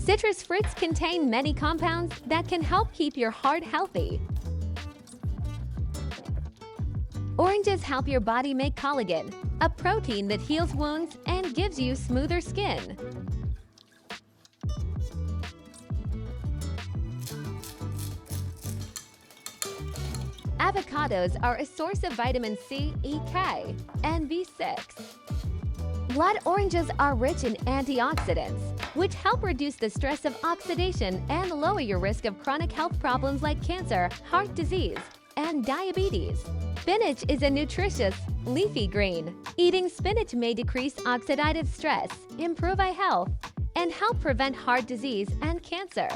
Citrus fruits contain many compounds that can help keep your heart healthy. Oranges help your body make collagen, a protein that heals wounds and gives you smoother skin. Avocados are a source of vitamin C, E, K, and B6. Blood oranges are rich in antioxidants, which help reduce the stress of oxidation and lower your risk of chronic health problems like cancer, heart disease, and diabetes. Spinach is a nutritious, leafy green. Eating spinach may decrease oxidative stress, improve eye health, and help prevent heart disease and cancer.